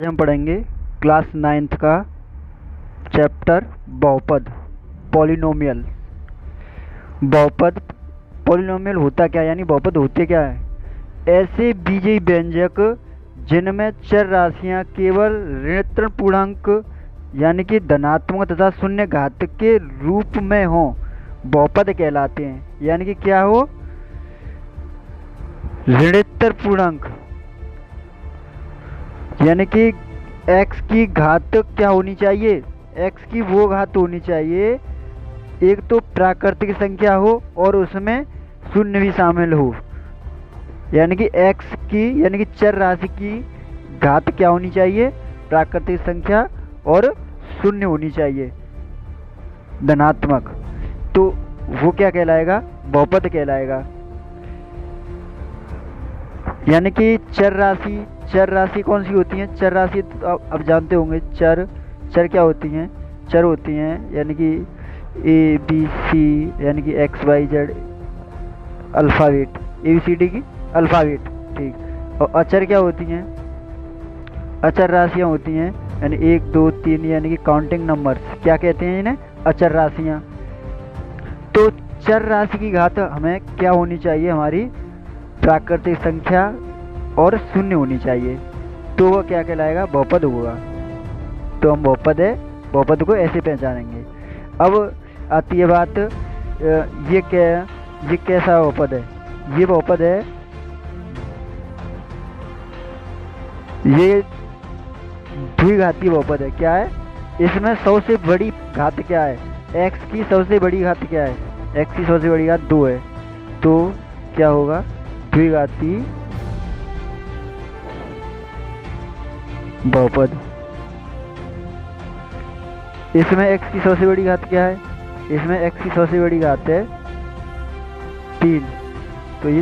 हम पढ़ेंगे class 9th का चैप्टर बहुपद पॉलिनोमियल। बहुपद पॉलिनोमियल होता क्या, यानी बहुपद होते क्या है? ऐसे बीजीय व्यंजक जिनमें चर राशियां केवल ऋणात्मक पूर्णांक यानी कि धनात्मक तथा शून्य घात के रूप में हों बहुपद कहलाते हैं। यानी कि क्या हो? ऋणात्मक पूर्णांक यानी कि x की घात क्या होनी चाहिए? x की वो घात होनी चाहिए, एक तो प्राकृतिक संख्या हो और उसमें शून्य भी शामिल हो। यानी कि x की यानी कि चर राशि की घात क्या होनी चाहिए? प्राकृतिक संख्या और शून्य होनी चाहिए, धनात्मक। तो वो क्या कहलाएगा? बहुपद कहलाएगा। यानी कि चर राशि कौन सी होती हैं? चर राशि तो अब जानते होंगे। चर क्या होती हैं? चर होती हैं यानी कि ए बी सी यानी कि X Y Z alphabet, A B C D की अल्फ़ाबेट, ठीक। और अचर क्या होती हैं? अचर राशियाँ होती हैं यानी 1 2 3 यानी कि काउंटिंग नंबर्स। क्या कहते हैं इन्हें? अचर राशियाँ। तो चर राशि की घात हमें क्या होनी चाहिए? हमारी प्राकृतिक संख्या और शून्य होनी चाहिए। तो वह क्या कहलाएगा? बहुपद होगा। तो हम बहुपद को ऐसे पहचानेंगे। अब आती है बात, ये कैसा बहुपद है? ये बहुपद है, ये द्विघाती बहुपद है। क्या है? इसमें सबसे बड़ी घात क्या है? x की सबसे बड़ी घात क्या है? x की सबसे बड़ी घात 2 है। तो क्या होगा? द्विघाती बहुपद। इसमें x की सबसे बड़ी घात क्या है? इसमें x की सबसे बड़ी घात है 3। तो ये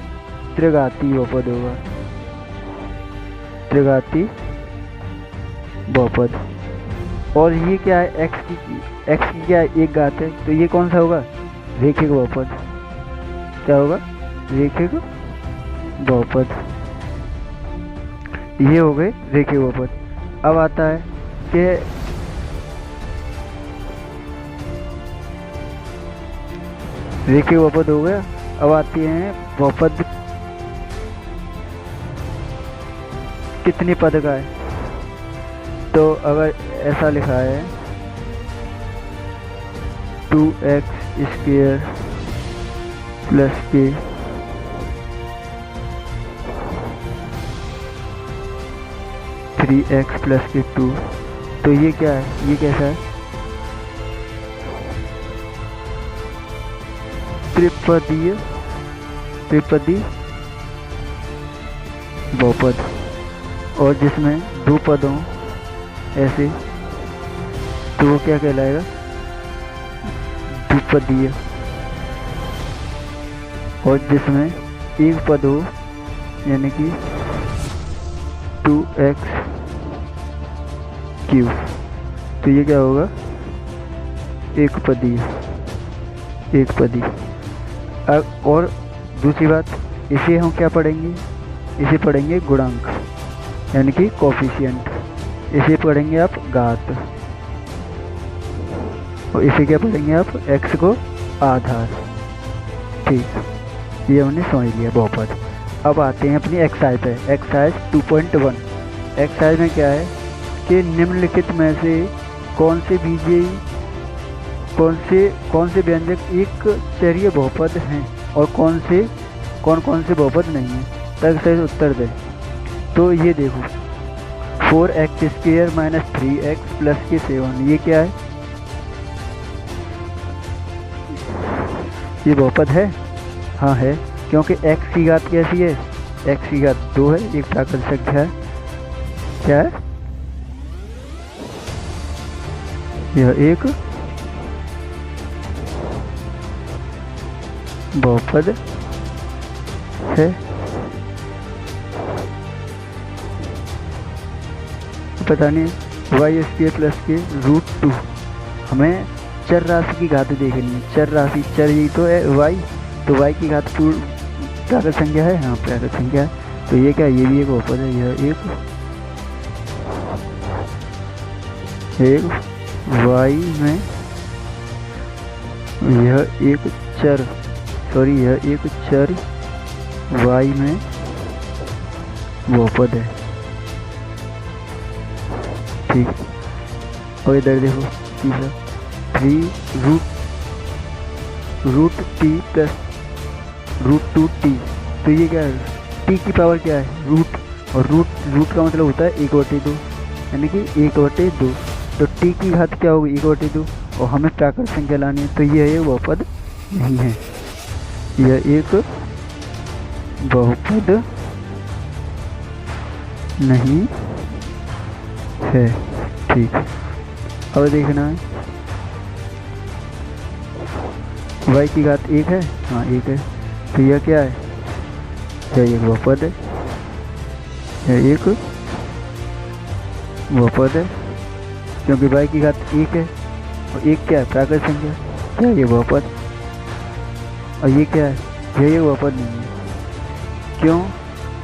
त्रिघाती बहुपद होगा, त्रिघाती बहुपद। और ये क्या है? x की क्या है? एक घात है। तो ये कौन सा होगा? रेखिक बहुपद। क्या होगा? रेखिक बहुपद। ये हो गए रेखिक बहुपद। अब आता है कि रेखिक बहुपद हो गया। अब आती हैं बहुपद कितनी पद का है? तो अगर ऐसा लिखा है 2x² प्लस के 3x प्लस के 2, तो ये क्या है? ये कैसा है? त्रिपदी बहुपद। और जिसमें दो पद हों ऐसे, तो वो क्या कहलाएगा? द्विपदीय। और जिसमें एक पद हो यानी कि 2x क्यूब, तो ये क्या होगा? एकपदी। और दूसरी बात, इसे हम क्या पढ़ेंगे? इसे पढ़ेंगे गुणांक यानी कि कोफिशिएंट। इसे पढ़ेंगे आप घात। और इसे क्या पढ़ेंगे आप? x को आधार। ठीक, ये हमने समझ लिया बहुपद। अब आते हैं अपनी एक्सरसाइज पे। एक्सरसाइज 2.1। एक्सरसाइज में क्या है कि निम्नलिखित में से कौन से व्यंजक एक चरीय बहुपद हैं और कौन से बहुपद नहीं हैं? तक सही उत्तर दें। तो ये देखो, 4x² - 3x प्लस के 7, ये क्या है? ये बहुपद है? हाँ है, क्योंकि x की घात कैसी है? x की घात 2 है, एक प्राकृतिक संख्या है। क्या है? यह एक बहुपद है। पता नहीं, y² प्लस के √2। हमें चर राशि की घात देखनी है। चर यही तो है y, तो y की घात प्राकृतिक संख्या है। हाँ, प्राकृतिक संख्या है। तो ये क्या? ये भी एक बहुपद है। यह एक एक y में, यह एक चर, सॉरी यह एक चर y में बहुपद है। ठीक, और इधर देखो तीसरा 3 root T plus root 2t। तो ये क्या है, t की पावर क्या है रूट, और रूट का मतलब होता है 1/2, यानी कि 1/2। तो t की घात क्या होगी 1/2, और हमें प्राकृत संख्या लानी है, तो यह एक बहुपद नहीं है, यह एक बहुपद नहीं है। ठीक, अब देखना है y की घात 1 है, हाँ 1 है, तो यह क्या है, यह एक बहुपद है, यह एक बहुपद है, क्योंकि y की घात 1 है, और 1 क्या है प्राकृत संख्या, क्या ये बहुपद, और ये क्या है, यह एक बहुपद नहीं है। क्यों,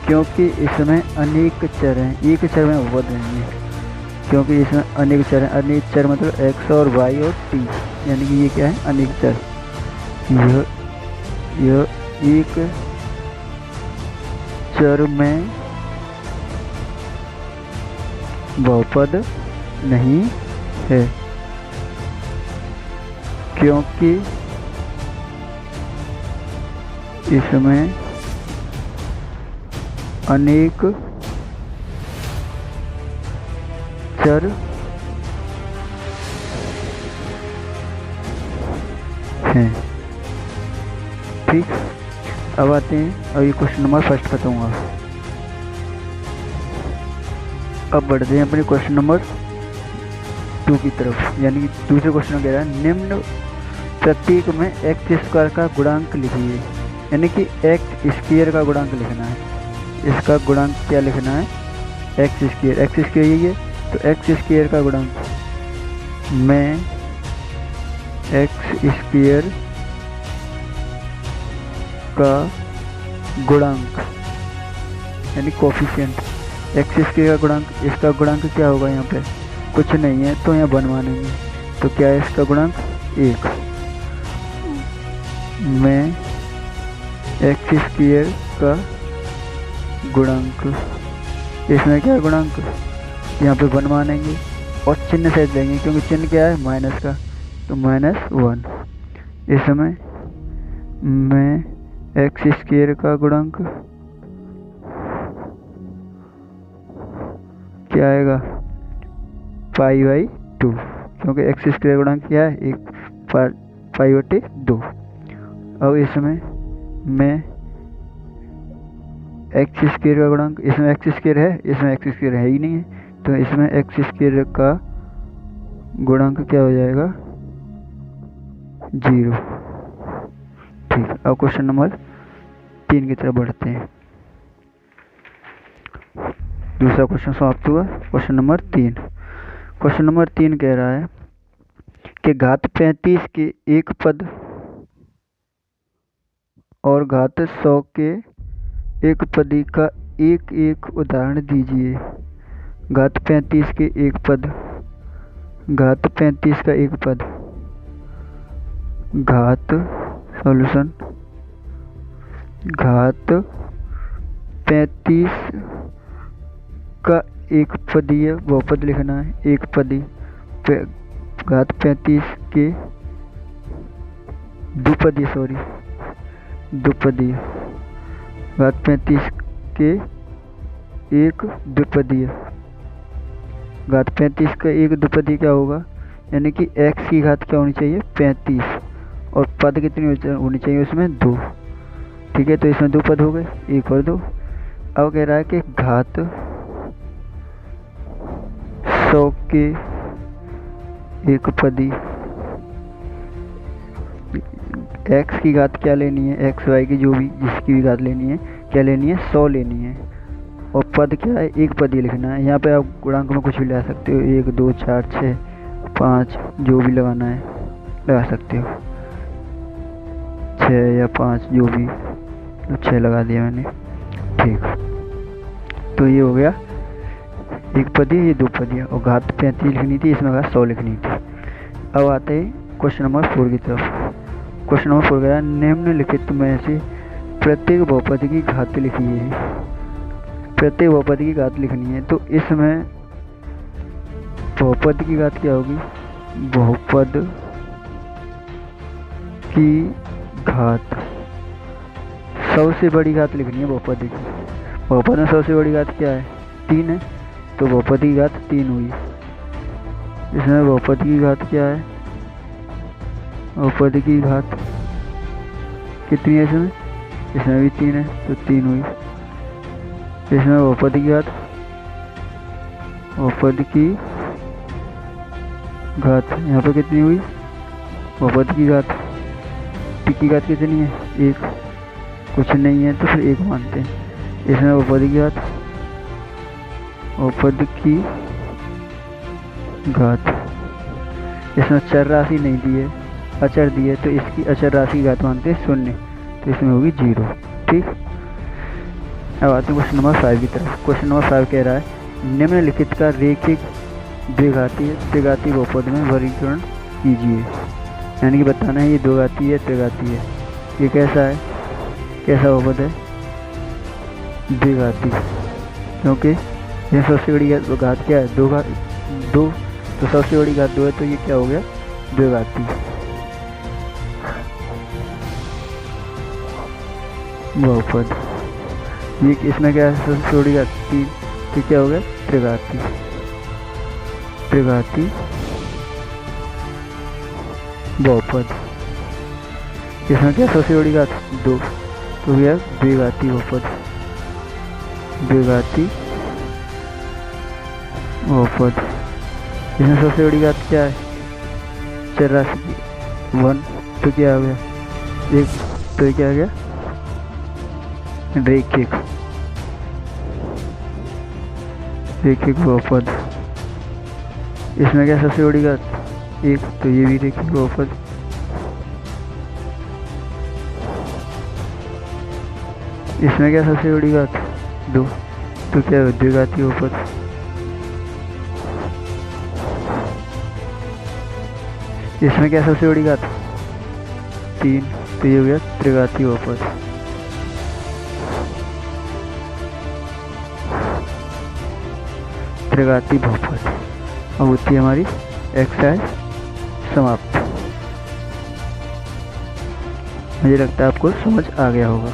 क्योंकि इसमें अनेक चर हैं, एक चर में बहुपद नहीं है, क्योंकि इसमें अनेक चर हैं। अनेक चर मतलब x और y और t, यानी कि ये क्या है अनेक चर। यह एक चर में बहुपद नहीं है, क्योंकि इसमें अनेक चर हैं। ठीक, अब आते हैं, अब ये क्वेश्चन नंबर फर्स्ट बताऊंगा। अब बढ़ते हैं अपने क्वेश्चन नंबर 2 की तरफ, यानी कि दूसरे क्वेश्चन में कह रहा है निम्न प्रतीक में एक्स स्क्वायर का गुणांक लिखिए, यानी कि एक्स स्क्वायर का गुणांक लिखना है। इसका गुणांक क्या लिखना है, एक्स स्क्वायर यही है, तो एक्स स्क्वायर का गुणांक में एक्स स्क्वायर का गुणांक यानी कोफिशिएंट, एक्स स्क्वायर का गुणांक, इसका गुणांक क्या होगा, यहाँ पे कुछ नहीं है तो यहाँ बनवा लेंगे, तो क्या है इसका गुणांक 1 में एक्स स्क्वायर का गुणांक, इसमें क्या गुणांक यहाँ पे बनवा लेंगे और चिन्ह सहित लेंगे, क्योंकि चिन्ह क्या है माइनस का, तो -1। इसमें में एक्स स्क्वायर का गुणांक क्या आएगा π/2, क्योंकि एक्स स्क्वायर गुणांक क्या है 1 π/2। अब इसमें में एक्स स्क्वायर का गुणांक, इसमें एक्स स्क्वायर है, इसमें एक्स स्क्वायर है ही नहीं है, तो इसमें एक्स स्क्वायर का गुणांक क्या हो जाएगा 0। ठीक, अब क्वेश्चन नंबर 3 की तरफ बढ़ते हैं। दूसरा क्वेश्चन समाप्त हुआ। क्वेश्चन नंबर 3, क्वेश्चन नंबर 3 कह रहा है कि घात 35 के एक पद और घात 100 के एक पदी का एक एक उदाहरण दीजिए। घात 35 के एक पद, घात 35 का एक पद, घात सॉल्यूशन, घात 35 का एक पदीय बहुपद लिखना है, एक पदी, घात 35 के द्विपदीय, सॉरी द्विपदीय, घात 35 के एक द्विपदीय, घात 35 का एक द्विपदीय क्या होगा, यानी कि x की घात क्या होनी चाहिए 35, और पद कितनी होनी चाहिए उसमें 2। ठीक है, तो इसमें 2 पद हो गए, 1 और 2। अब कह रहा है कि घात 100 के एक पदी, x की घात क्या लेनी है, x y की जो भी जिसकी भी घात लेनी है क्या लेनी है 100 लेनी है, और पद क्या है एक पद ही लिखना है। यहाँ पे आप गुणांक में कुछ भी लगा सकते हो, 1 2 4 6 5 जो भी लगाना है लगा सकते हो, 6 या 5 जो भी, 6 लगा दिया मैंने। ठीक, तो ये हो गया एक पदी ये दो पदी और घात 35 लिखनी थी, इसमें घात 100 लिखनी थी। अब आते हैं क्वेश्चन नंबर 4 की तरफ। क्वेश्चन नंबर 4 कह रहा है निम्नलिखित में से प्रत्येक बहुपद की घात लिखिए। प्रत्येक बहुपद की घात लिखनी है, तो इसमें बहुपद की घात क्या होगी? बहुपद की घात सबसे बड़ी घात लिखनी है बहुपद की। बहुपद में सबसे बड़ी घात क्या है? 3 है, तो बहुपद की घात 3 हुई। इसमें बहुपद की घात क्या है? बहुपद की घात कितनी है इसमें? इसमें भी 3 है, तो 3 हुई। इसमें बहुपद की घात यहाँ पर कितनी हुई? बहुपद की घात टी की घात कितनी है? 1। कुछ नहीं है तो फिर 1 मानते हैं। इसमें बहुपद की घात इसमें चर राशि नहीं दी है, अचर दी है, तो इसकी अचर राशि की घात मानते हैं 0, तो इसमें होगी 0। ठीक। अब आते हैं क्वेश्चन नंबर 5 की तरफ। क्वेश्चन नंबर 5 कह रहा है निम्नलिखित का रेखिक द्विघाती बहुपद में वर्गीकरण कीजिए। यानी कि बताना है ये द्विघाती है त्रिघाती है। ये कैसा है? कैसा बहुपद है? द्विघाती, क्योंकि यह सबसे बड़ी घात क्या है? 2 तो सबसे बड़ी घात 2 है, तो ये क्या हो गया? द्विघाती बहुपद। ये इसमें क्या है? सबसे बड़ी घात 3, तो क्या हो गया? त्रिघाती बहुपद। इसमें क्या सबसे बड़ी घात 2, तो यह द्विघाती बहुपद। इसमें सबसे बड़ी घात क्या है? चर राशि 1, तो क्या हो गया? 1, तो क्या आ गया? रेखिक बहुपद। इसमें क्या सबसे बड़ी घात 1, तो ये भी रेखिक बहुपद। इसमें क्या सबसे बड़ी घात 2, तो क्या है? द्विघाती बहुपद। इसमें क्या सबसे बड़ी घात 3, तो ये हो गया त्रिघाती बहुपद। त्रिघाती बहुपद। अब होती है हमारी एक्सरसाइज समाप्त। मुझे लगता है आपको समझ आ गया होगा।